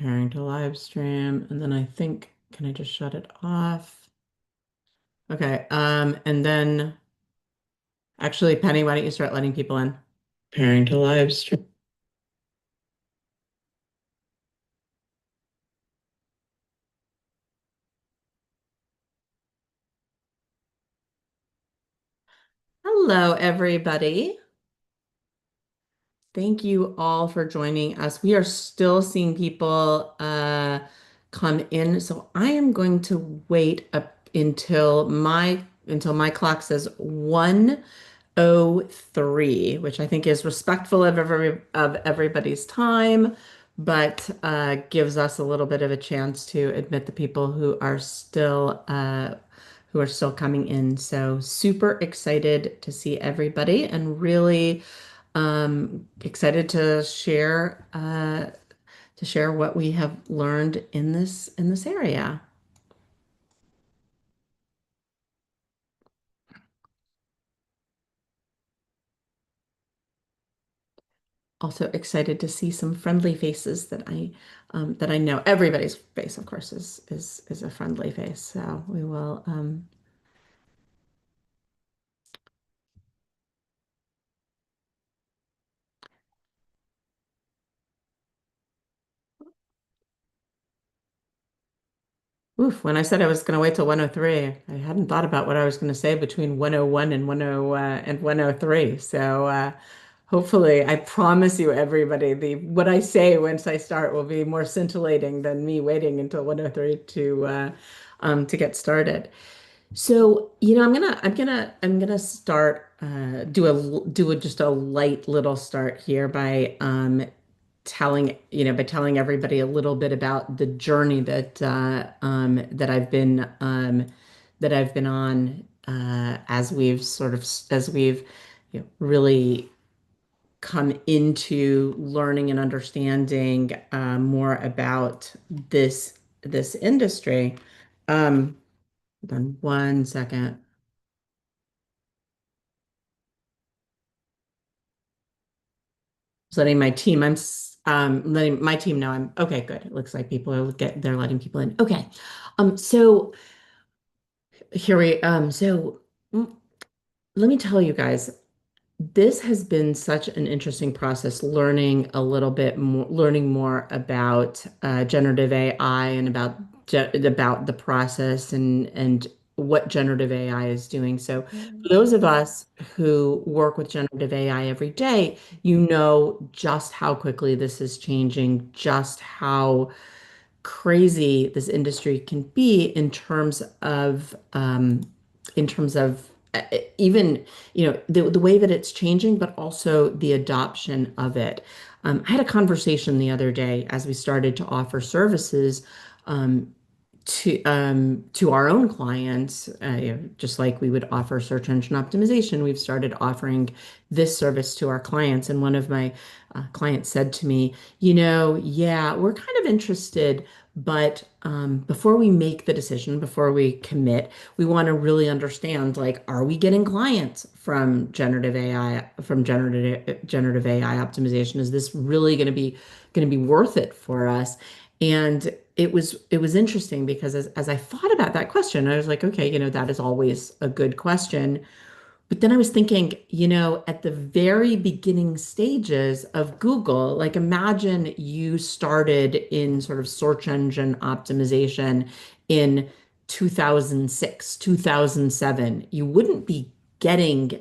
preparing to live stream, and then I think, can I just shut it off? Okay, and then actually, Penny, why don't you start letting people in? Preparing to live stream. Hello, everybody. Thank you all for joining us. We are still seeing people come in, so I am going to wait up until my clock says 1:03, which I think is respectful of everybody's time, but gives us a little bit of a chance to admit the people who are still coming in. So super excited to see everybody and really excited to share what we have learned in this area. Also excited to see some friendly faces that I know. Everybody's face, of course, is a friendly face. So we will. Oof, when I said I was going to wait till 1:03, I hadn't thought about what I was going to say between 1:01 and 1:03. So hopefully, I promise you, everybody, the what I say once I start will be more scintillating than me waiting until 1:03 to get started. So, I'm gonna start just a light little start here by telling everybody a little bit about the journey that I've been on as we've really come into learning and understanding more about this industry. Um, Hold on one second. Just letting my team, letting my team know I'm okay, good. It looks like they're letting people in. Okay. So here we, so mm, let me tell you guys, this has been such an interesting process, learning more about generative AI and about the process and what generative AI is doing. So, for those of us who work with generative AI every day, you know just how quickly this is changing, just how crazy this industry can be in terms of even the way that it's changing, but also the adoption of it. I had a conversation the other day as we started to offer services um, to our own clients, just like we would offer search engine optimization. We've started offering this service to our clients, and one of my clients said to me, yeah, we're kind of interested, but before we make the decision, before we commit, we want to really understand, like, are we getting clients from generative AI optimization? Is this really going to be worth it for us? And it was interesting because as I thought about that question, I was like, okay, that is always a good question. But then I was thinking, at the very beginning stages of Google, like imagine you started in sort of search engine optimization in 2006, 2007. You wouldn't be getting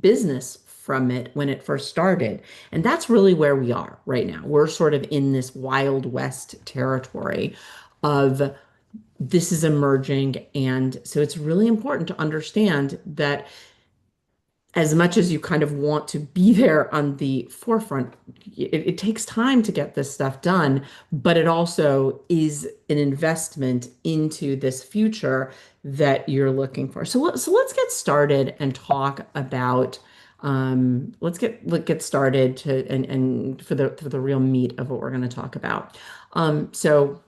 business from it when it first started. And that's really where we are right now. We're sort of in this Wild West territory of this is emerging. And so it's really important to understand that as much as you kind of want to be there on the forefront, it takes time to get this stuff done, but it also is an investment into this future that you're looking for. So let's get started and talk about let's get started to and for the real meat of what we're going to talk about. So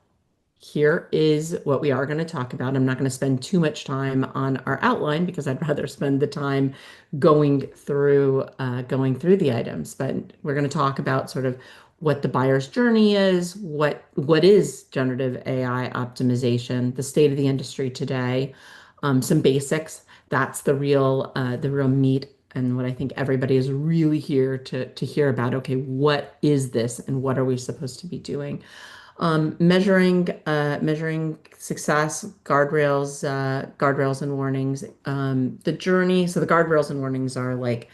here is what we are going to talk about. I'm not going to spend too much time on our outline because I'd rather spend the time going through the items. But we're going to talk about sort of what the buyer's journey is, what is generative AI optimization, the state of the industry today, some basics. That's the real meat and what I think everybody is really here to hear about. Okay, what is this and what are we supposed to be doing? Measuring success, guardrails and warnings, the journey. So the guardrails and warnings are like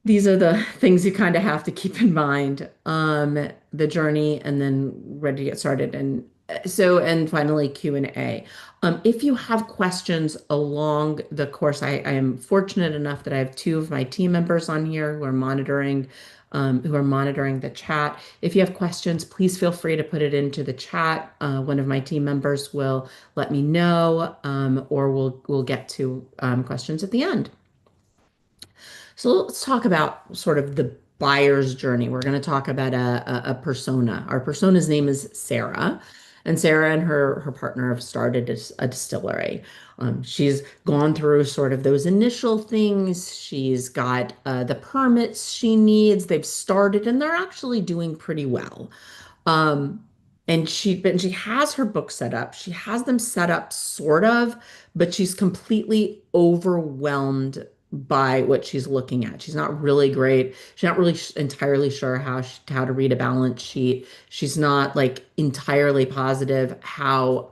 these are the things you kind of have to keep in mind, the journey, and then ready to get started. And finally, Q&A. If you have questions along the course, I am fortunate enough that I have two of my team members on here who are monitoring the chat. If you have questions, please feel free to put it into the chat. One of my team members will let me know, or we'll get to questions at the end. So let's talk about sort of the buyer's journey. We're going to talk about a persona. Our persona's name is Sarah, and Sarah and her partner have started a distillery. She's gone through sort of those initial things. She's got the permits she needs. They've started, and they're actually doing pretty well. Um, but she has her books set up. She has them set up sort of, but she's completely overwhelmed by what she's looking at. She's not really great. She's not really entirely sure how to read a balance sheet. She's not like entirely positive how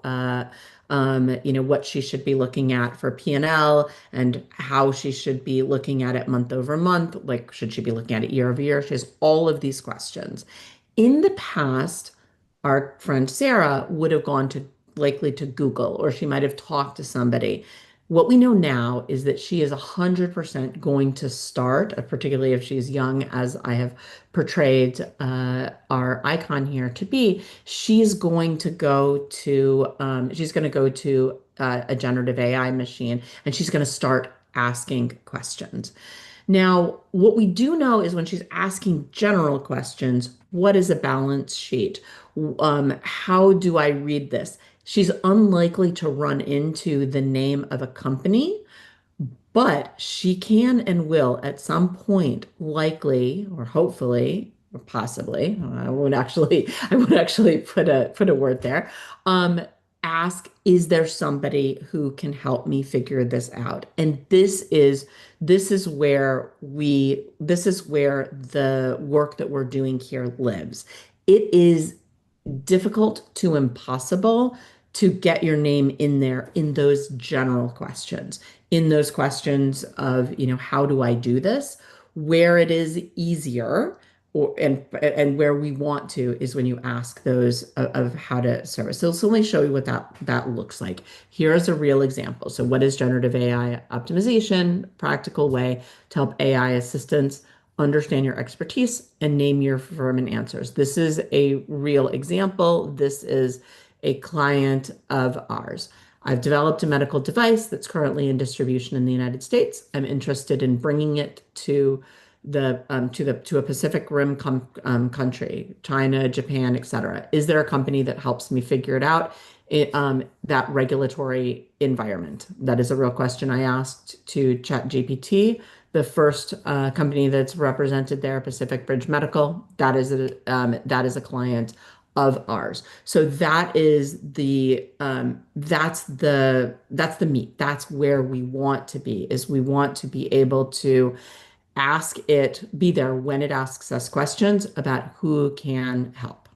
what she should be looking at for P&L and how she should be looking at it month over month. Like, should she be looking at it year over year? She has all of these questions. In the past, our friend Sarah would have gone to likely to Google, or she might have talked to somebody. What we know now is that she is 100% going to start, particularly if she's young, as I have portrayed our icon here to be. She's going to go to a generative AI machine, and she's going to start asking questions. Now, what we do know is when she's asking general questions, what is a balance sheet? How do I read this? She's unlikely to run into the name of a company, but she can and will at some point, likely or hopefully or possibly, I won't actually put a word there. Um, Ask, is there somebody who can help me figure this out? And this is where the work that we're doing here lives. It is difficult to impossible to get your name in there in those general questions, in those questions of, how do I do this? Where it is easier and where we want to is when you ask those of how to service. So let me show you what that looks like. Here's a real example. So what is generative AI optimization? Practical way to help AI assistants understand your expertise and name your firm and answers. This is a real example. This is a client of ours. I've developed a medical device that's currently in distribution in the United States. I'm interested in bringing it to a Pacific Rim country, China, Japan, etc. Is there a company that helps me figure it out? That regulatory environment. That is a real question I asked to ChatGPT. The first company that's represented there, Pacific Bridge Medical, that is a client of ours. So that's the meat. That's where we want to be, is we want to be able to be there when it asks us questions about who can help.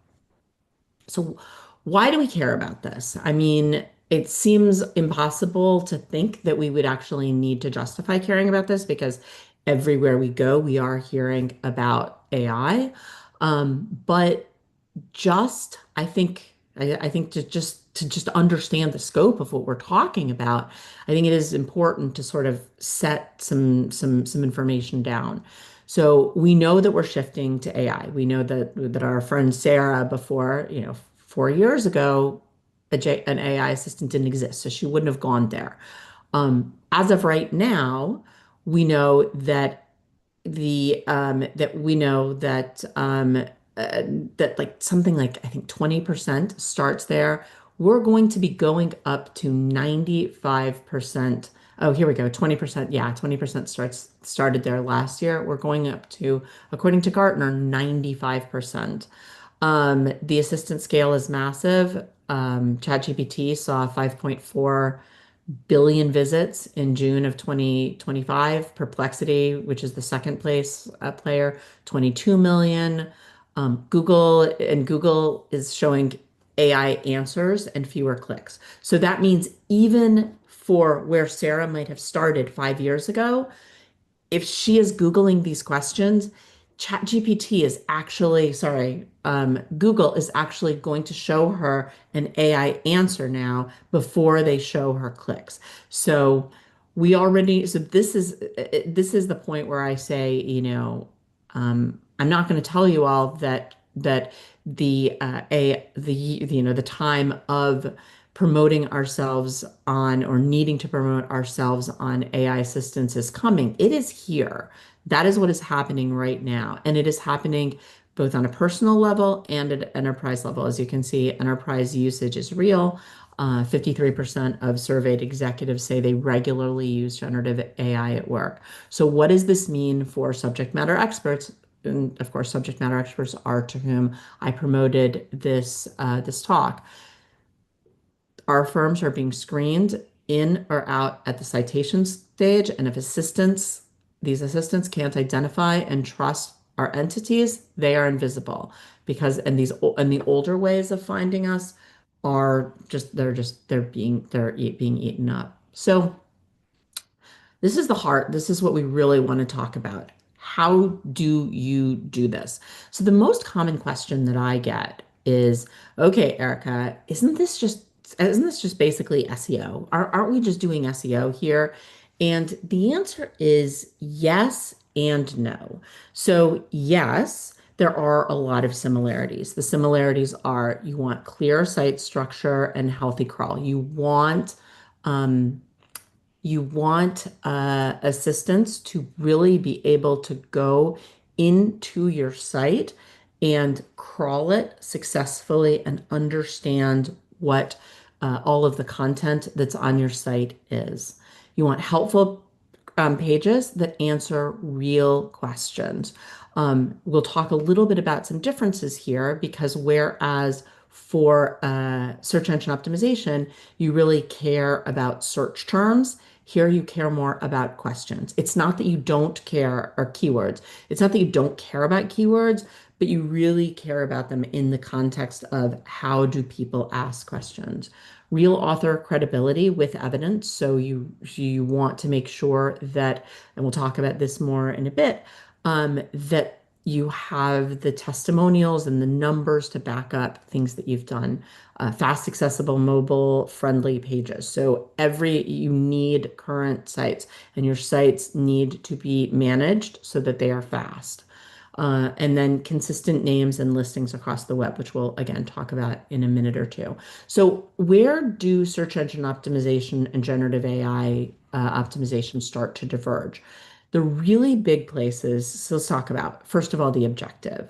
So why do we care about this? I mean, it seems impossible to think that we would actually need to justify caring about this because everywhere we go, we are hearing about AI. But I think to just understand the scope of what we're talking about, I think it is important to sort of set some information down. So we know that we're shifting to AI. We know that our friend Sarah before, 4 years ago, an AI assistant didn't exist, so she wouldn't have gone there. As of right now, we know that the that we know that like something like I think 20% starts there. We're going to be going up to 95% Oh, here we go. 20%. Yeah, 20% started there last year. We're going up to, according to Gartner, 95%. The assistant scale is massive. ChatGPT saw 5.4 billion visits in June of 2025. Perplexity, which is the second place player, 22 million. Google is showing AI answers and fewer clicks. So that means even for where Sarah might have started 5 years ago, if she is Googling these questions, ChatGPT is actually, sorry, Google is actually going to show her an AI answer now before they show her clicks. So so this is the point where I say, I'm not going to tell you all that the time of promoting ourselves on or needing to promote ourselves on AI assistance is coming. It is here. That is what is happening right now. And it is happening both on a personal level and at an enterprise level. As you can see, enterprise usage is real. 53% of surveyed executives say they regularly use generative AI at work. So, what does this mean for subject matter experts? And of course, subject matter experts are to whom I promoted this talk. Our firms are being screened in or out at the citation stage, and if these assistants can't identify and trust our entities, they are invisible because and the older ways of finding us are they're being eaten up. So this is the heart. This is what we really want to talk about. How do you do this? So the most common question that I get is, okay, Erica, isn't this just basically SEO? Aren't we just doing SEO here? And the answer is yes and no. So yes, there are a lot of similarities. The similarities are you want clear site structure and healthy crawl. Um, you want assistants to really be able to go into your site and crawl it successfully and understand what all of the content that's on your site is. You want helpful pages that answer real questions. We'll talk a little bit about some differences here because whereas for search engine optimization, you really care about search terms. Here you care more about questions. It's not that you don't care or keywords. It's not that you don't care about keywords, but you really care about them in the context of how do people ask questions. Real author credibility with evidence. So you want to make sure that, and we'll talk about this more in a bit, that you have the testimonials and the numbers to back up things that you've done. Fast, accessible, mobile friendly pages. So you need current sites and your sites need to be managed so that they are fast. And then consistent names and listings across the web, which we'll again talk about in a minute or two. So where do search engine optimization and generative AI optimization start to diverge? The really big places, so let's talk about, first of all, the objective.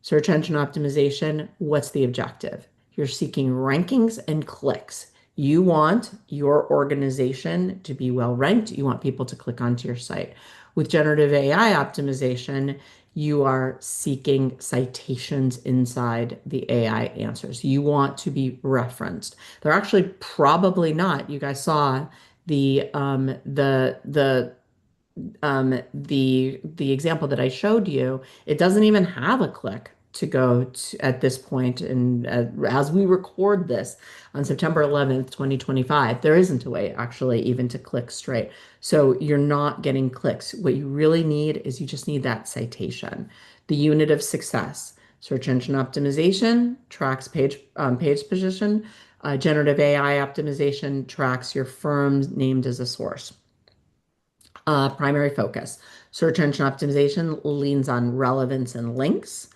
Search engine optimization, what's the objective? You're seeking rankings and clicks. You want your organization to be well ranked. You want people to click onto your site. With generative AI optimization, you are seeking citations inside the AI answers. You want to be referenced. They're actually probably not. You guys saw the the example that I showed you, it doesn't even have a click to go to at this point. And as we record this on September 11th, 2025, there isn't a way actually even to click straight. So you're not getting clicks. What you really need is you just need that citation. The unit of success. Search engine optimization tracks page position. Generative AI optimization tracks your firm named as a source. Primary focus. Search engine optimization leans on relevance and links,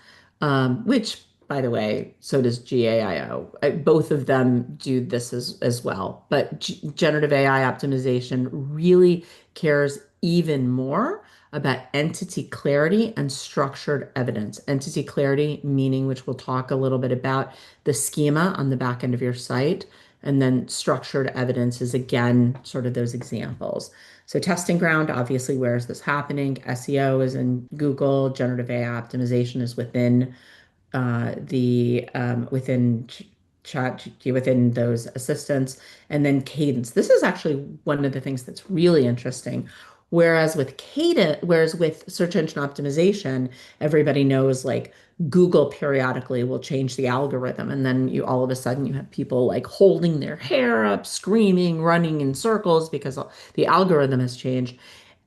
which, by the way, so does GAIO. Both of them do this as well. But generative AI optimization really cares even more about entity clarity and structured evidence. Entity clarity, meaning, which we'll talk a little bit about, the schema on the back end of your site. And then structured evidence is again sort of those examples. So testing ground, obviously, where is this happening? SEO is in Google, generative AI optimization is within the within chat within those assistants, and then cadence. This is actually one of the things that's really interesting. Whereas with search engine optimization, everybody knows like Google periodically will change the algorithm, and then you all of a sudden you have people like holding their hair up, screaming, running in circles because the algorithm has changed.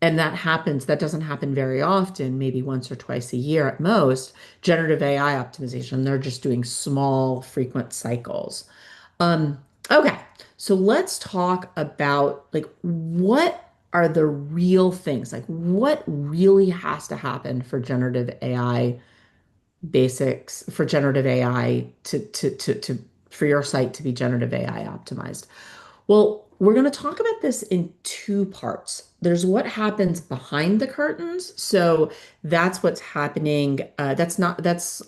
And that doesn't happen very often, maybe once or twice a year at most. Generative AI optimization, they're just doing small, frequent cycles. Um, okay, so let's talk about like what are the real things? Like what really has to happen for generative AI basics, for generative AI to for your site to be generative AI optimized? Well, we're going to talk about this in two parts. There's what happens behind the curtains. So that's what's happening. That's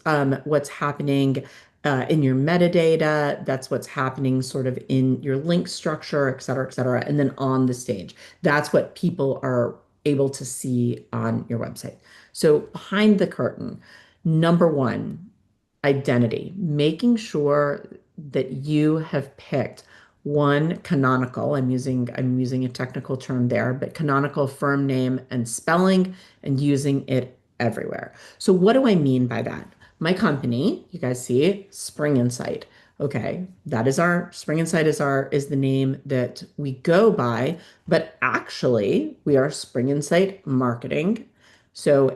what's happening in your metadata. That's what's happening sort of in your link structure, et cetera, et cetera. And then on the stage, that's what people are able to see on your website. So behind the curtain, number one, identity, making sure that you have picked one canonical, I'm using a technical term there, but canonical firm name and spelling and using it everywhere. So what do I mean by that? My company, you guys see Spring Insight. Okay, that is our Spring Insight is the name that we go by, but actually we are Spring Insight Marketing. So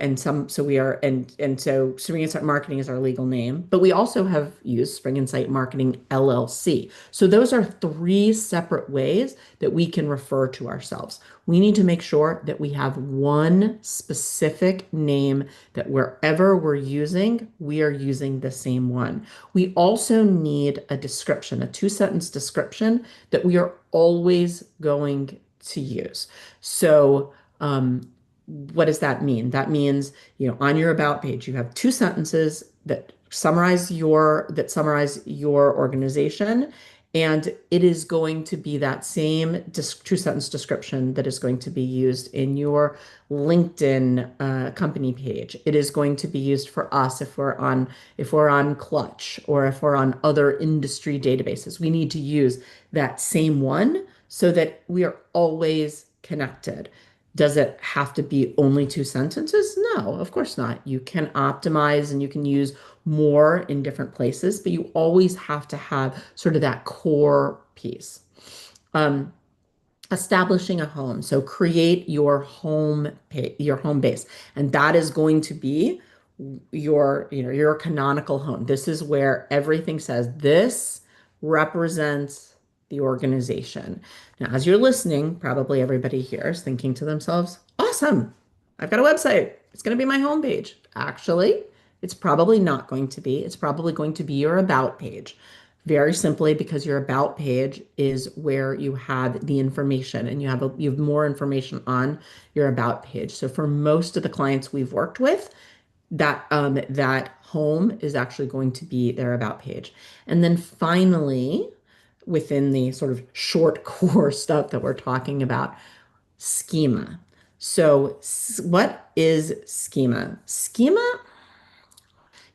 we are, and so Spring Insight Marketing is our legal name, but we also have used Spring Insight Marketing LLC. So those are three separate ways that we can refer to ourselves. We need to make sure that we have one specific name that wherever we're using, we are using the same one. We also need a description, a two-sentence description that we are always going to use. So, what does that mean? That means, on your about page, you have two sentences that summarize your organization, and it is going to be that same two-sentence description that is going to be used in your LinkedIn company page. It is going to be used for us if we're on Clutch or if we're on other industry databases. We need to use that same one so that we are always connected. Does it have to be only two sentences? No, of course not. You can optimize and you can use more in different places, but you always have to have sort of that core piece. Um, Establishing a home. So create your home base, and that is going to be your canonical home. This is where everything says this represents the organization. Now, as you're listening, probably everybody here is thinking to themselves, awesome, I've got a website. It's going to be my homepage. Actually, it's probably not going to be. It's probably going to be your about page. Very simply because your about page is where you have the information and you have more information on your about page. So for most of the clients we've worked with, that home is actually going to be their about page. And then finally, within the sort of short core stuff that we're talking about, schema. So what is schema? Schema,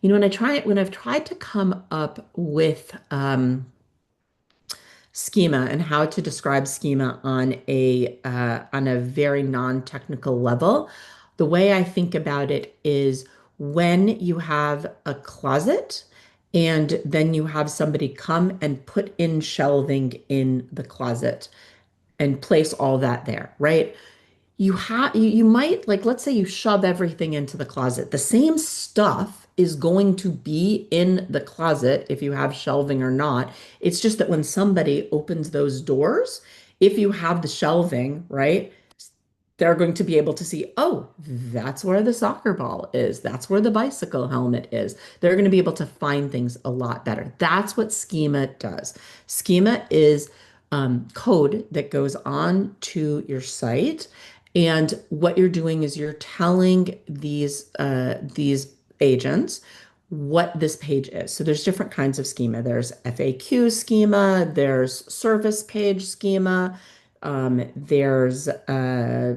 when I've tried to come up with schema and how to describe schema on a very non-technical level, the way I think about it is when you have a closet and then you have somebody come and put in shelving in the closet and place all that there, right? You might, like, let's say you shove everything into the closet. The same stuff is going to be in the closet if you have shelving or not. It's just that when somebody opens those doors, if you have the shelving, right, they're going to be able to see, oh, that's where the soccer ball is. That's where the bicycle helmet is. They're going to be able to find things a lot better. That's what schema does. Schema is code that goes on to your site. And what you're doing is you're telling these agents what this page is. So there's different kinds of schema. There's FAQ schema, there's service page schema, there's a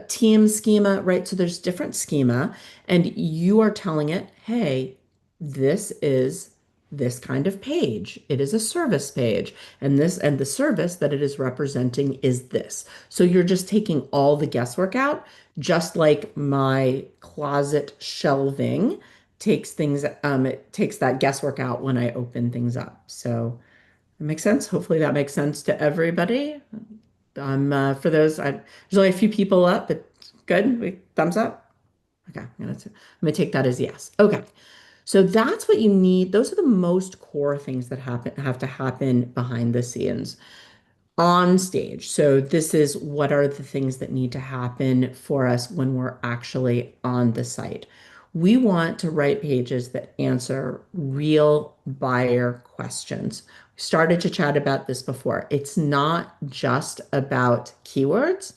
team schema, right? So there's different schema, and you are telling it, hey, this is this kind of page. It is a service page, and the service that it is representing is this. So you're just taking all the guesswork out, just like my closet shelving it takes that guesswork out when I open things up. So that makes sense. Hopefully that makes sense to everybody. For those, there's only a few people up, but good. Thumbs up. Okay, I'm gonna take that as yes. Okay, so that's what you need. Those are the most core things that have to happen behind the scenes on stage. So this is what are the things that need to happen for us when we're actually on the site. We want to write pages that answer real buyer questions. We started to chat about this before. It's not just about keywords.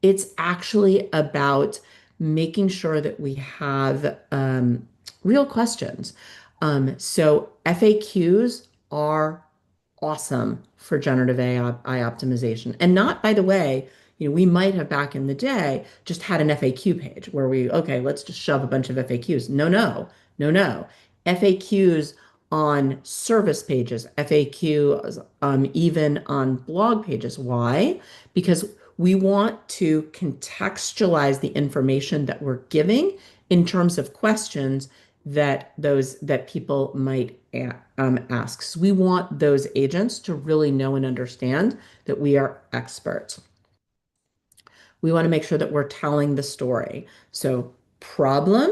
It's actually about making sure that we have real questions. So FAQs are awesome for generative AI optimization. And not, by the way, we might have back in the day just had an FAQ page where okay, let's just shove a bunch of FAQs. No, no, no, no. FAQs on service pages, FAQs even on blog pages. Why? Because we want to contextualize the information that we're giving in terms of questions that people might ask. So we want those agents to really know and understand that we are experts. We want to make sure that we're telling the story. So problem,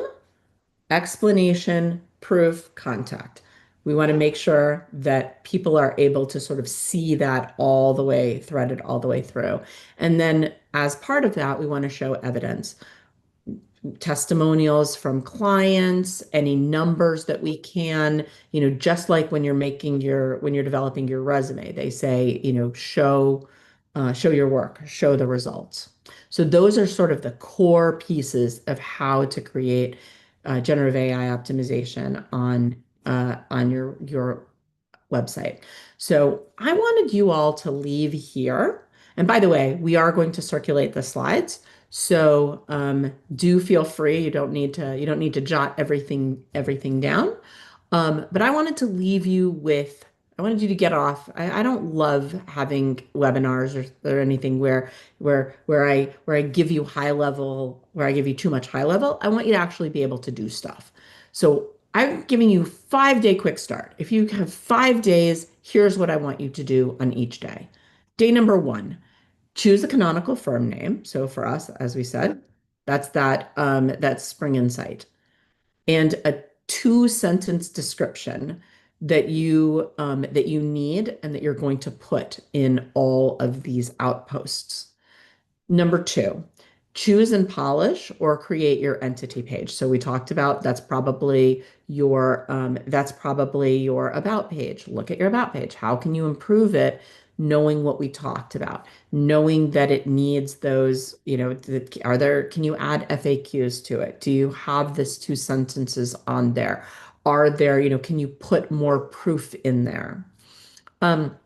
explanation, proof, contact. We want to make sure that people are able to sort of see that all the way, threaded all the way through. And then as part of that, we want to show evidence, testimonials from clients, any numbers that we can, just like when you're developing your resume, they say, show your work, show the results. So those are sort of the core pieces of how to create generative AI optimization on your website. So I wanted you all to leave here. And by the way, we are going to circulate the slides. So do feel free. You don't need to jot everything down. But I wanted you to get off. I don't love having webinars or anything where I give you where I give you too much high level. I want you to actually be able to do stuff. So I'm giving you 5-day quick start. If you have 5 days, here's what I want you to do on each day. Day number one, choose a canonical firm name. So for us, as we said, that's Spring Insight, and a two-sentence description that you need and that you're going to put in all of these outposts. Number two, choose and polish or create your entity page. So we talked about that's probably your about page. Look at your about page. How can you improve it? Knowing what we talked about, knowing that it needs those, can you add FAQs to it? Do you have this two sentences on there? Can you put more proof in there? Um,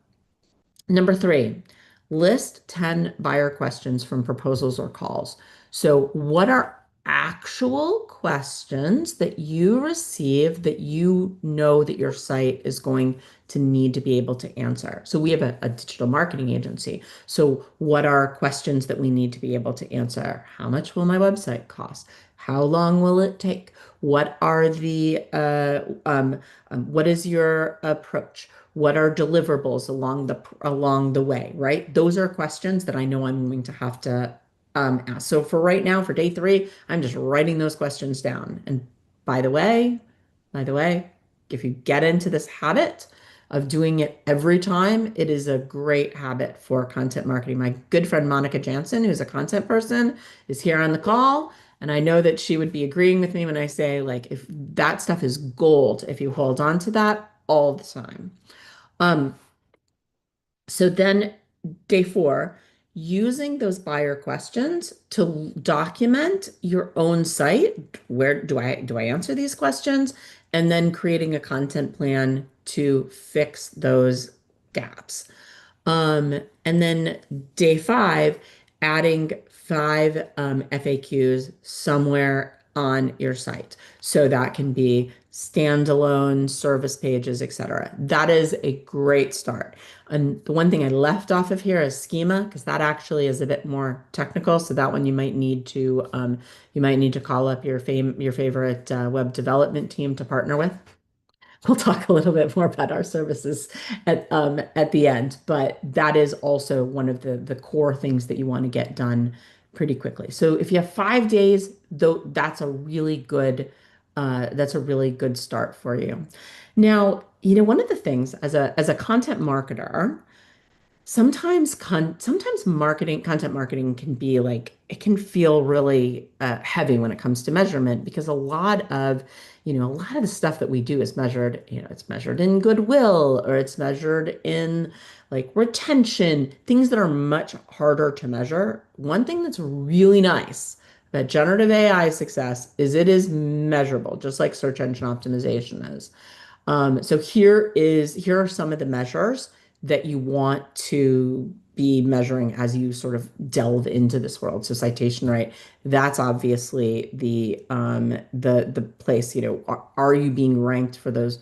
Number three, list 10 buyer questions from proposals or calls. So, what are actual questions that you receive that you know that your site is going to need to be able to answer? So, we have a digital marketing agency. So, what are questions that we need to be able to answer? How much will my website cost? How long will it take? What is your approach? What are deliverables along the way, right? Those are questions that I know I'm going to have to ask. So for right now, for day three, I'm just writing those questions down. And by the way, by the way, if you get into this habit of doing it every time, it is a great habit for content marketing. My good friend Monica Jansen, who's a content person, is here on the call. And I know that she would be agreeing with me when I say, like, if that stuff is gold, if you hold on to that all the time. Um, so then day four, using those buyer questions to document your own site. Where do I answer these questions? And then creating a content plan to fix those gaps. And then day five, adding five FAQs somewhere on your site. So that can be standalone service pages, etc. That is a great start. And the one thing I left off of here is schema, because that actually is a bit more technical. So that one you might need to call up your favorite web development team to partner with. We'll talk a little bit more about our services at the end, but that is also one of the core things that you want to get done pretty quickly. So if you have 5 days, though, that's a really good start for you. Now, one of the things as a content marketer, sometimes content marketing can be like it can feel really heavy when it comes to measurement because a lot of the stuff that we do is measured, it's measured in goodwill or it's measured in like retention, things that are much harder to measure. One thing that's really nice about generative AI success is it is measurable, just like search engine optimization is. So here are some of the measures that you want to be measuring as you sort of delve into this world. So citation rate, that's obviously the place, are you being ranked for those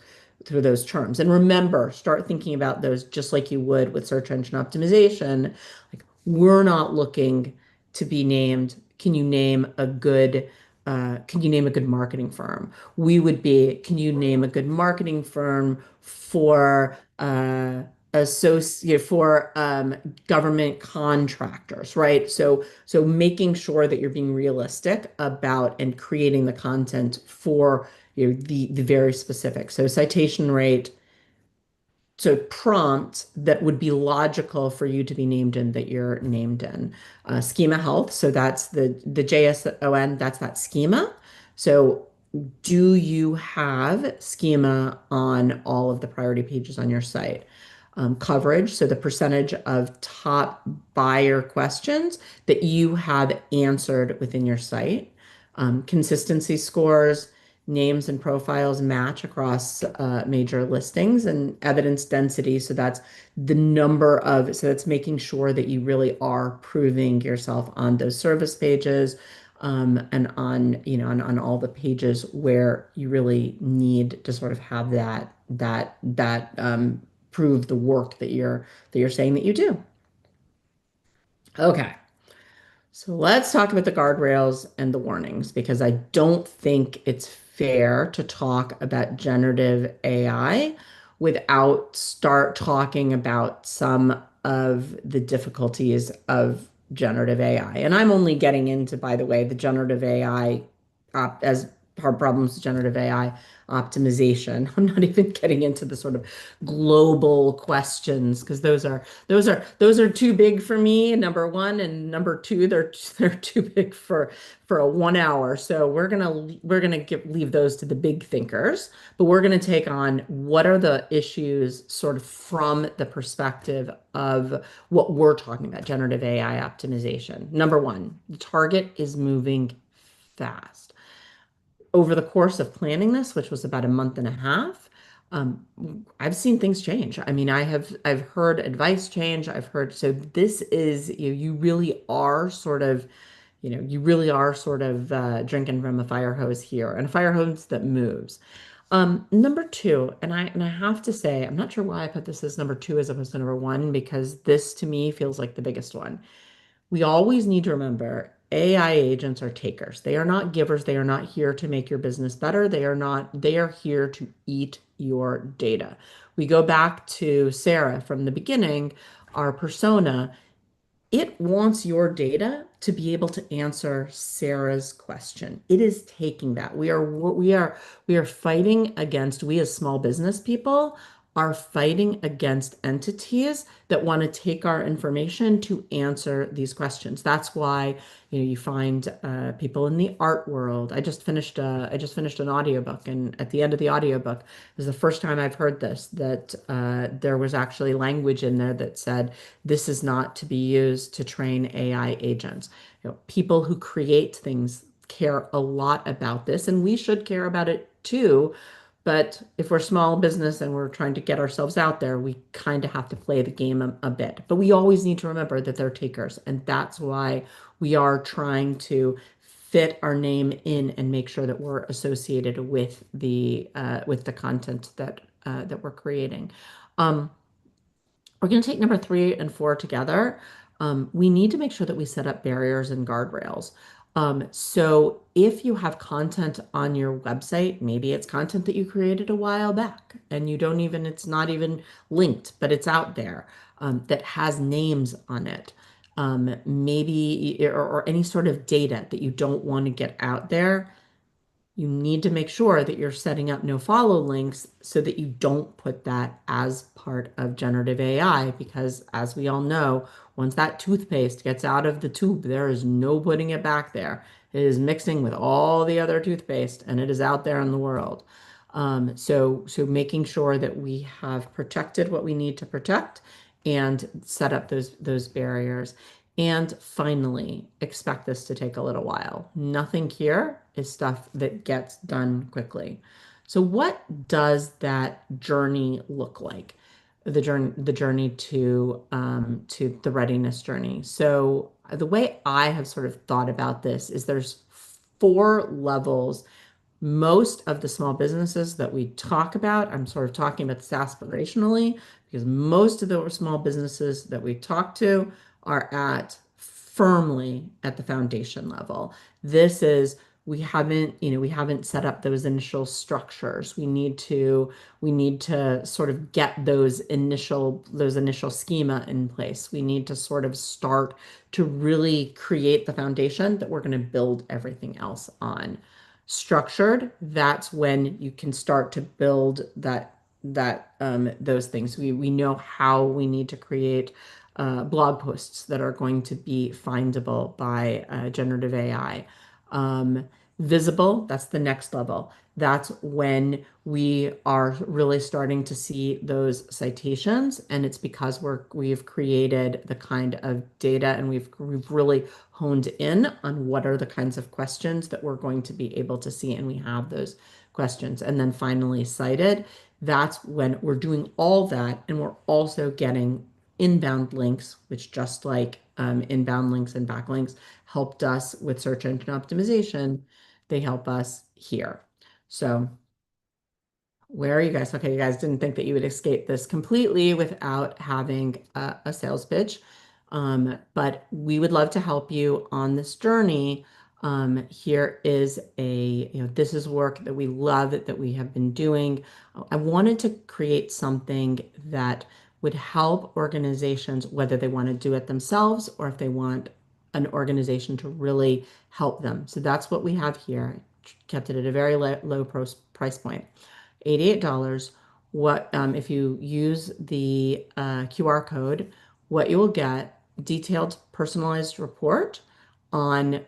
through those terms? And remember, start thinking about those just like you would with search engine optimization. Like we're not looking to be named. Can you name a good marketing firm? We would be, can you name a good marketing firm for associate for government contractors, right? So making sure that you're being realistic about and creating the content for the very specific. So citation rate, so prompt that would be logical for you to be named in that you're named in. Schema health, so that's the JSON, that's that schema. So do you have schema on all of the priority pages on your site? Coverage, so the percentage of top buyer questions that you have answered within your site. Consistency scores, names and profiles match across major listings, and evidence density. So that's making sure that you really are proving yourself on those service pages, and on all the pages where you really need to sort of have that prove the work that you're saying that you do. Okay. So let's talk about the guardrails and the warnings because I don't think it's fair to talk about generative AI without start talking about some of the difficulties of generative AI. And I'm only getting into, by the way, the generative AI as hard problems with generative AI optimization. I'm not even getting into the sort of global questions because those are too big for me, number one, and number two, they're too big for a 1 hour. So we're gonna leave those to the big thinkers, but we're gonna take on what are the issues sort of from the perspective of what we're talking about, generative AI optimization. Number one, the target is moving fast. Over the course of planning this, which was about a month and a half, um, I've seen things change. I mean, I've heard advice change. So this is you really are sort of drinking from a fire hose here, and a fire hose that moves. Number two, and I have to say, I'm not sure why I put this as number two as opposed to number one, because this to me feels like the biggest one. We always need to remember AI agents are takers. They are not givers. They are not here to make your business better. They are here to eat your data. We go back to Sarah from the beginning, our persona. It wants your data to be able to answer Sarah's question. It is taking that. We are fighting against, we as small business people are fighting against entities that want to take our information to answer these questions. That's why, you find people in the art world. I just finished an audiobook, and at the end of the audiobook, it was the first time I've heard this, that there was actually language in there that said this is not to be used to train AI agents. People who create things care a lot about this, and we should care about it too. But if we're small business and we're trying to get ourselves out there, we kind of have to play the game a bit. But we always need to remember that they're takers. And that's why we are trying to fit our name in and make sure that we're associated with the content that we're creating. Um, we're going to take number 3 and 4 together. We need to make sure that we set up barriers and guardrails. So if you have content on your website, maybe it's content that you created a while back and it's not even linked, but it's out there, that has names on it. Maybe, or any sort of data that you don't want to get out there, you need to make sure that you're setting up no follow links so that you don't put that as part of generative AI, because as we all know, once that toothpaste gets out of the tube, there is no putting it back there. It is mixing with all the other toothpaste and it is out there in the world. So making sure that we have protected what we need to protect and set up those barriers. And finally, expect this to take a little while. Nothing here is stuff that gets done quickly. So what does that journey look like? The journey to the readiness journey. So the way I have sort of thought about this is there's 4 levels. Most of the small businesses that we talk about, I'm sort of talking about this aspirationally, because most of the small businesses that we talk to are at firmly at the foundation level. This is we haven't set up those initial structures. We need to sort of get those initial schema in place. We need to sort of start to really create the foundation that we're going to build everything else on. Structured, that's when you can start to build those things. We know how we need to create blog posts that are going to be findable by generative AI. Um, Visible, that's the next level. That's when we are really starting to see those citations, and it's because we've created the kind of data and we've really honed in on what are the kinds of questions that we're going to be able to see, and we have those questions. And then finally cited, that's when we're doing all that and we're also getting inbound links, which just like inbound links and backlinks helped us with search engine optimization, they help us here. So where are you guys? Okay, you guys didn't think that you would escape this completely without having a sales pitch. But we would love to help you on this journey. Here is this is work that we love that we have been doing. I wanted to create something that would help organizations, whether they want to do it themselves or if they want an organization to really help them. So that's what we have here. Kept it at a very low price point. $88. What if you use the QR code, what you will get, detailed personalized report on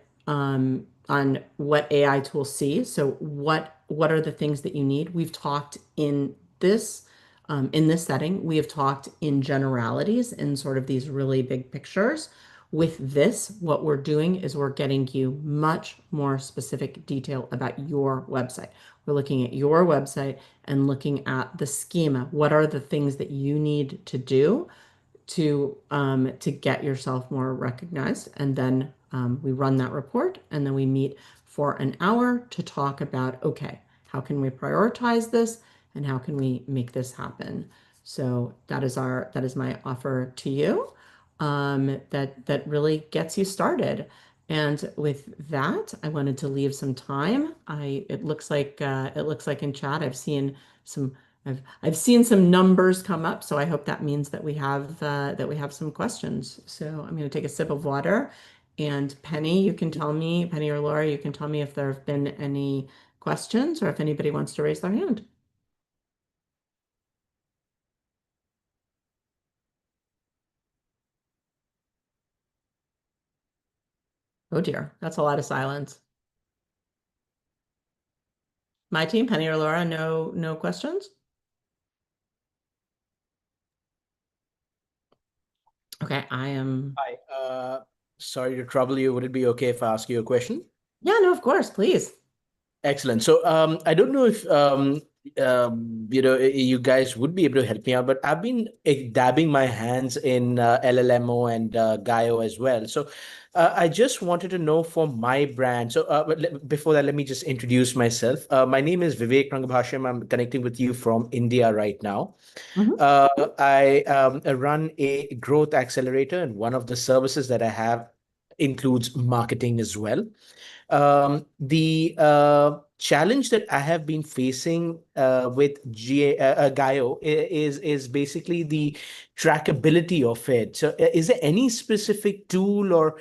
what AI tools see. So what are the things that you need? We've talked in this setting, we have talked in generalities in sort of these really big pictures. With this, what we're doing is we're getting you much more specific detail about your website. We're looking at your website and looking at the schema. What are the things that you need to do to get yourself more recognized? And then we run that report, and then we meet for an hour to talk about, okay, how can we prioritize this and how can we make this happen? So that is my offer to you, that really gets you started. And with that, I wanted to leave some time. It looks like in chat some I've seen some numbers come up, so I hope that means that we have some questions. So I'm going to take a sip of water, and Penny or Laura, you can tell me if there have been any questions or if anybody wants to raise their hand. Oh dear, that's a lot of silence. My team, Penny or Laura, no questions? Okay, I am. Hi. Sorry to trouble you. Would it be okay if I ask you a question? Yeah, no, of course, please. Excellent. So, I don't know if you guys would be able to help me out, but I've been dabbing my hands in LLMO and GAIO as well. So, I just wanted to know for my brand. So, before that, let me just introduce myself. My name is Vivek Rangabhasham. I'm connecting with you from India right now. Mhm. Uh, I run a growth accelerator, and one of the services that I have includes marketing as well. The challenge that I have been facing with GAIO is basically the trackability of it. So, is there any specific tool or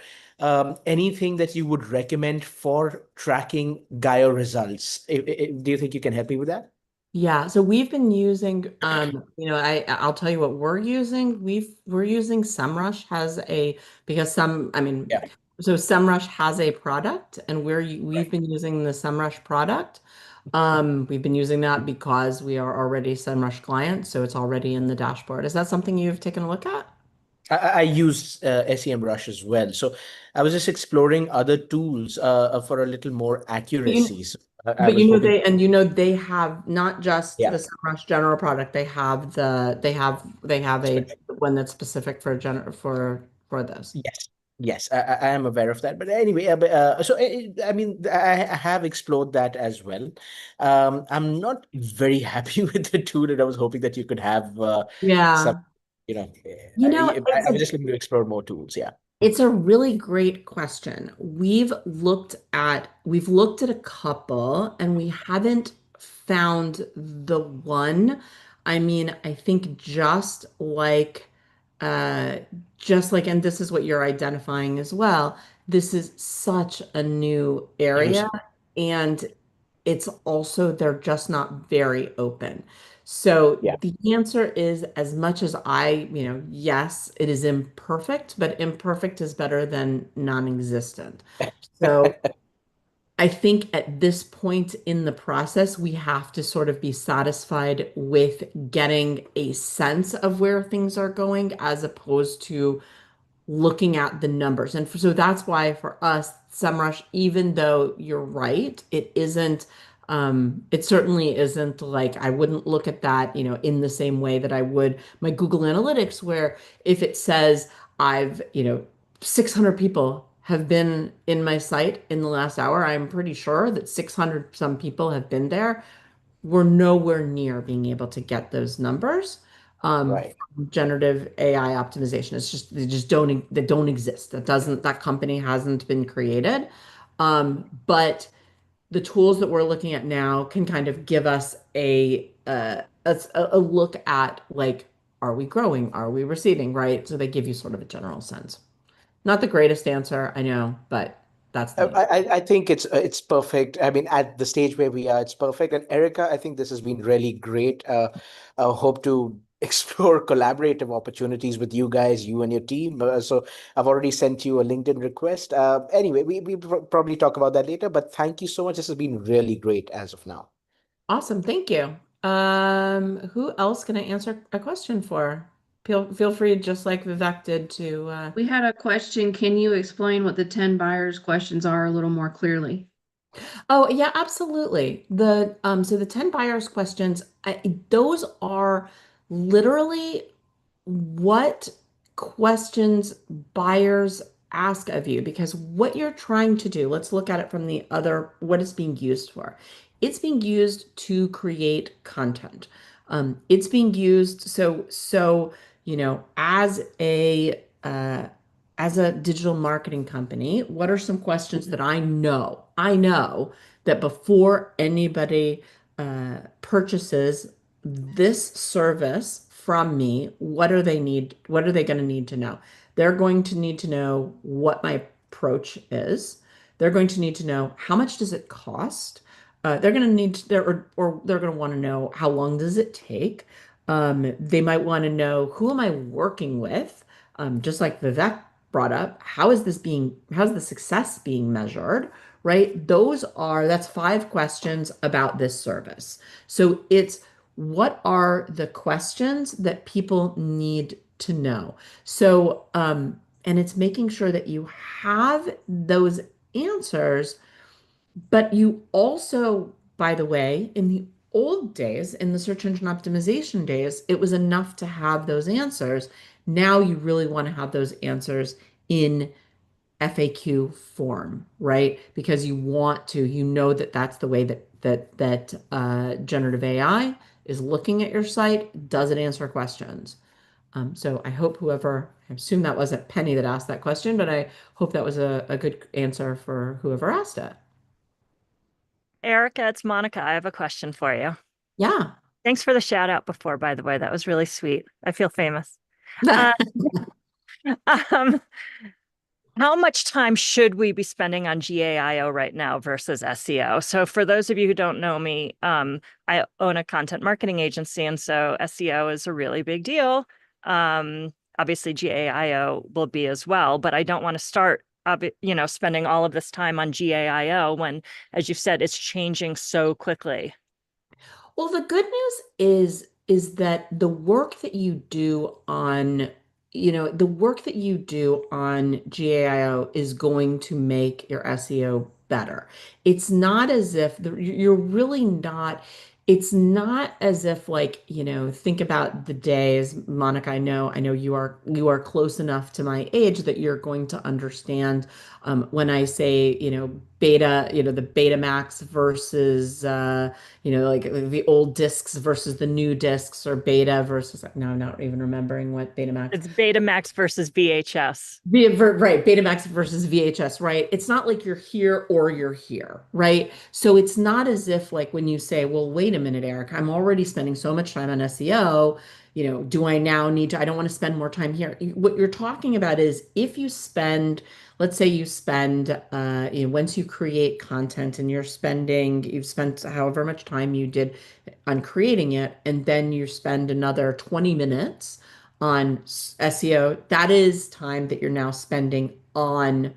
anything that you would recommend for tracking GAIO results? Do you think you can help me with that? Yeah, so we've been using, I'll tell you what we're using. We're using SEMrush has a because some, I mean, Yeah. so SEMrush has a product, and we've been using the SEMrush product. We've been using that because we are already SEMrush clients, so it's already in the dashboard. Is that something you've taken a look at? I use SEM Rush as well. So I was just exploring other tools for a little more But accuracy. you, So I but was hoping, they have not just the yeah, SEMrush general product. They have a specific. one that's specific for for this. Yes, yes, I am aware of that. But anyway, I mean, I have explored that as well. I'm not very happy with the tool, and I was hoping that you could have some, Yeah. you know, You know, I was just looking to explore more tools. Yeah. it's a really great question. We've looked at a couple and we haven't found the one. I mean, I think uh and this is what you're identifying as well. This is such a new area, Use. and it's also they're just not very open. So Yeah. the answer is, as much as yes, it is imperfect, but imperfect is better than non-existent. So I think at this point in the process, we have to sort of be satisfied with getting a sense of where things are going as opposed to looking at the numbers. And so that's why for us, SEMrush, even though you're right, it certainly isn't like I wouldn't look at that, in the same way that I would my Google Analytics, where if it says I've, 600 people have been in my site in the last hour, I'm pretty sure that 600 some people have been there. We're nowhere near being able to get those numbers Right. from generative AI optimization. It's just they don't exist. That company hasn't been created. But the tools that we're looking at now can kind of give us a look at, like, are we growing? Are we receding? Right? So they give you sort of a general sense. Not the greatest answer, I know, but that's the answer. I think it's perfect. I mean, at the stage where we are, it's perfect. And Erica, I think this has been really great. I hope to explore collaborative opportunities with you guys, you and your team. So I've already sent you a LinkedIn request. Anyway, we probably talk about that later. But thank you so much. This has been really great as of now. Awesome, thank you. Who else can I answer a question for? Feel free, just like Vivek did, to We had a question. Can you explain what the 10 buyers questions are a little more clearly? Oh, yeah, absolutely. The 10 buyers questions, those are literally what questions buyers ask of you, because what you're trying to do, let's look at it from what it's being used for. It's being used to create content. It's being used so, as a digital marketing company, what are some questions that I know that before anybody purchases this service from me, what are they going to need to know? They're going to need to know what my approach is. They're going to need to know how much does it cost. They're going to need to, or they're going to want to know how long does it take. They might want to know, who am I working with? Just like Vivek. brought up, how's the success being measured, right? That's 5 questions about this service. So it's what are the questions that people need to know? So, and it's making sure that you have those answers, but you also, by the way, in the old days, in the search engine optimization days, it was enough to have those answers. Now you really want to have those answers in FAQ form, right? Because you know that that's the way that generative AI is looking at your site. Does it answer questions? So I hope I assume that wasn't Penny that asked that question, but I hope that was a good answer for whoever asked it. Erica, it's Monica. I have a question for you. Yeah. Thanks for the shout out before, by the way. That was really sweet. I feel famous. Uh, um, how much time should we be spending on GAIO right now versus SEO? So for those of you who don't know me, I own a content marketing agency, and so SEO is a really big deal. Obviously, GAIO will be as well, but I don't want to start, spending all of this time on GAIO when, as you said, it's changing so quickly. Well, the good news is that the work that you do on GAIO is going to make your SEO better. It's not as if you're really not, it's not as if like, think about the days, Monica, I know you are close enough to my age that you're going to understand when I say, beta, the Betamax versus like the old discs versus the new discs, or beta versus, no, I'm not even remembering what Betamax. It's Betamax versus VHS. Right, Betamax versus VHS, right? It's not like you're here or you're here, right? So it's not as if like when you say, well, wait a minute, Eric, I'm already spending so much time on SEO, do I now need to, I don't want to spend more time here. What you're talking about is if you spend, let's say you spend, once you create content and you've spent however much time you did on creating it, and then you spend another 20 minutes on SEO, that is time that you're now spending on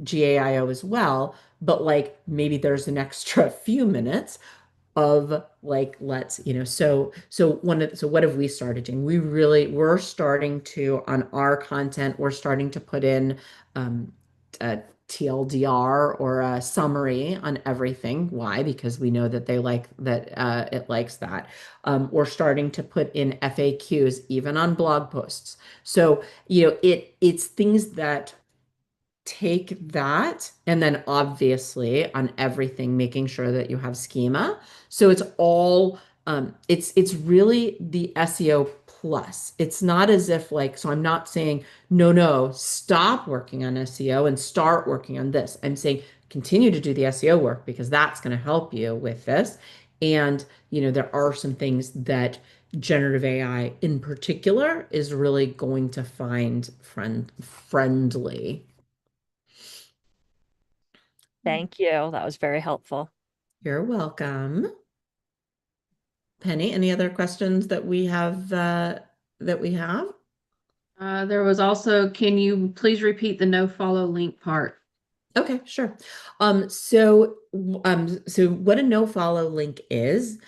GAIO as well. But like maybe there's an extra few minutes of like so what have we started doing? We're starting to, on our content, we're starting to put in a TLDR, or a summary on everything. Why? Because we know that they like that, it likes that. We're starting to put in FAQs even on blog posts. So it's things that take that, and then obviously on everything making sure that you have schema. So it's all it's really the SEO plus. It's not as if like, so I'm not saying no, stop working on SEO and start working on this. I'm saying continue to do the SEO work because that's going to help you with this. And there are some things that generative AI in particular is really going to find friendly. Thank you. That was very helpful. You're welcome. Penny, any other questions that we have that we have? There was also, can you please repeat the no follow link part? Okay, sure. So what a no follow link is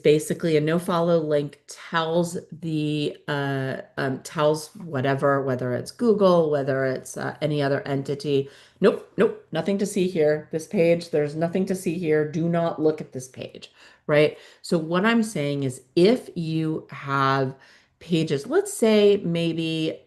basically a no follow link tells tells whatever, whether it's Google, whether it's any other entity, nope, nothing to see here. This page, there's nothing to see here. Do not look at this page, right? So what I'm saying is if you have pages, let's say maybe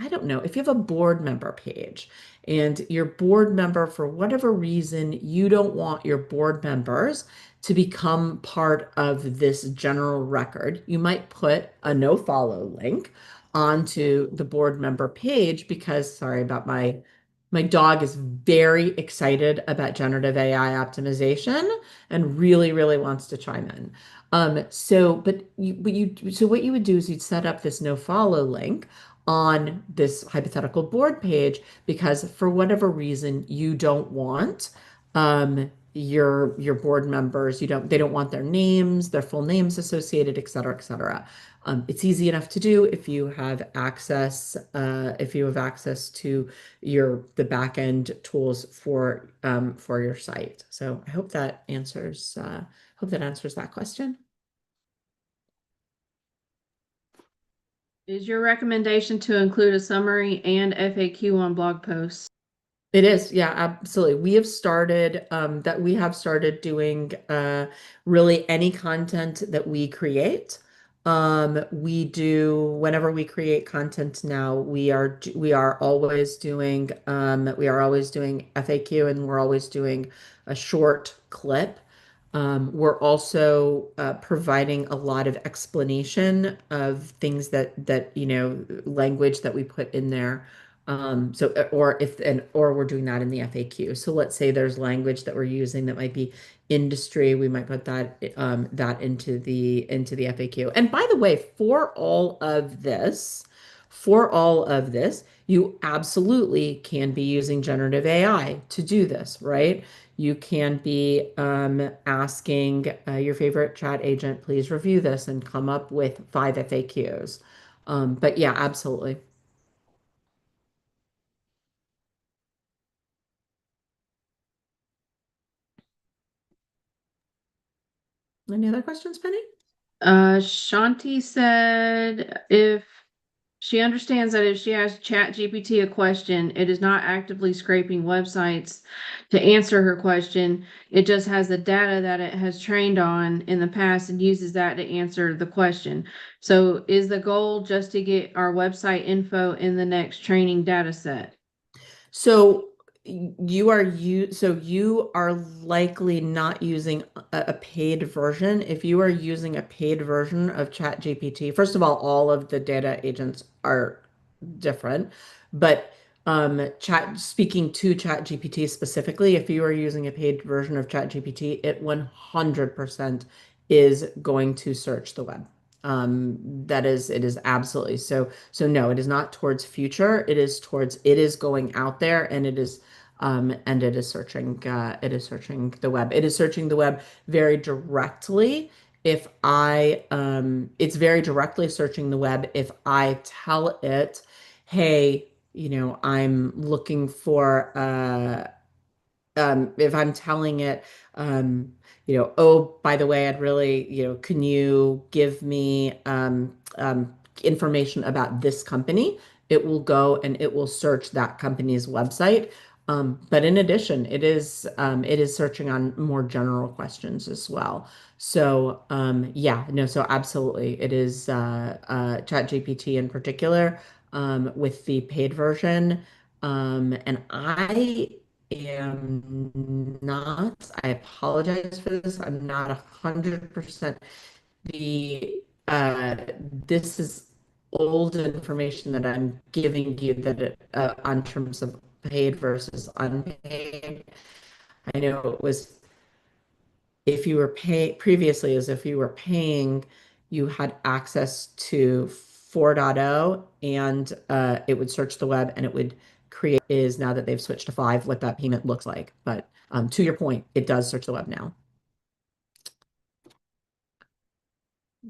I don't know, if you have a board member page and your board member, for whatever reason, you don't want your board members to become part of this general record, you might put a no follow link onto the board member page because, sorry about my dog is very excited about generative AI optimization and really, really wants to chime in. So what you would do is you'd set up this no follow link on this hypothetical board page because for whatever reason you don't want your board members, they don't want their names, their full names associated, et cetera, et cetera. It's easy enough to do if you have access to the back end tools for your site. So I hope that answers that question. Is your recommendation to include a summary and FAQ on blog posts? It is, yeah, absolutely. We have started doing really any content that we create. Whenever we create content now, we are always doing FAQ, and we're always doing a short clip. We're also providing a lot of explanation of things that language that we put in there. Or we're doing that in the FAQ. So let's say there's language that we're using that might be industry, we might put that into the FAQ. And by the way, for all of this, you absolutely can be using generative AI to do this, right? You can be asking your favorite chat agent, please review this and come up with 5 FAQs. But yeah, absolutely. Any other questions, Penny? Shanti said if she understands that if she asks ChatGPT a question, it is not actively scraping websites to answer her question. It just has the data that it has trained on in the past and uses that to answer the question. So is the goal just to get our website info in the next training data set? So you are likely not using a paid version. If you are using a paid version of ChatGPT, first of all of the data agents are different, but speaking to ChatGPT specifically, if you are using a paid version of ChatGPT, it 100% is going to search the web. It is absolutely so no, it is not towards future. It is going out there, and it is searching the web. It is searching the web very directly. It's very directly searching the web if I tell it, hey, I'm looking for if I'm telling it, oh, by the way, I'd really, can you give me information about this company? It will go and it will search that company's website. But in addition, it is searching on more general questions as well. So yeah, no, so absolutely, it is ChatGPT in particular with the paid version. And I apologize for this. I'm not 100%. The This is old information that I'm giving you on terms of paid versus unpaid. I know it was if you were paying previously, as if you were paying, you had access to 4.0, and it would search the web and it would create is now that they've switched to 5, what that payment looks like. But to your point, it does search the web now.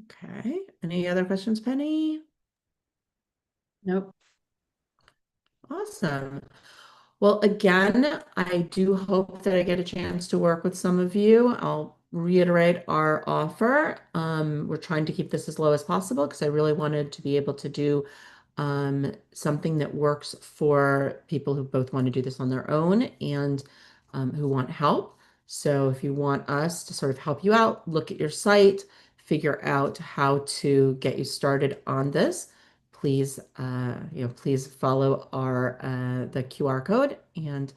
Okay. Any other questions, Penny? Nope. Awesome. Well, again, I do hope that I get a chance to work with some of you. I'll reiterate our offer. We're trying to keep this as low as possible because I really wanted to be able to do something that works for people who both want to do this on their own and who want help. So if you want us to sort of help you out, look at your site, figure out how to get you started on this, please, please follow the QR code, and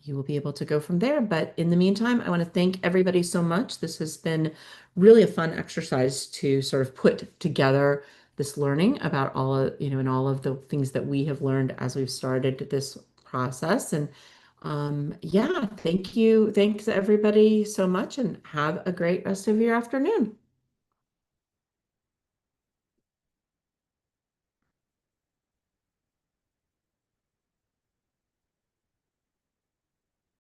you will be able to go from there. But in the meantime, I want to thank everybody so much. This has been really a fun exercise to sort of put together this learning about and all of the things that we have learned as we've started this process. And yeah, thank you. Thanks everybody so much, and have a great rest of your afternoon.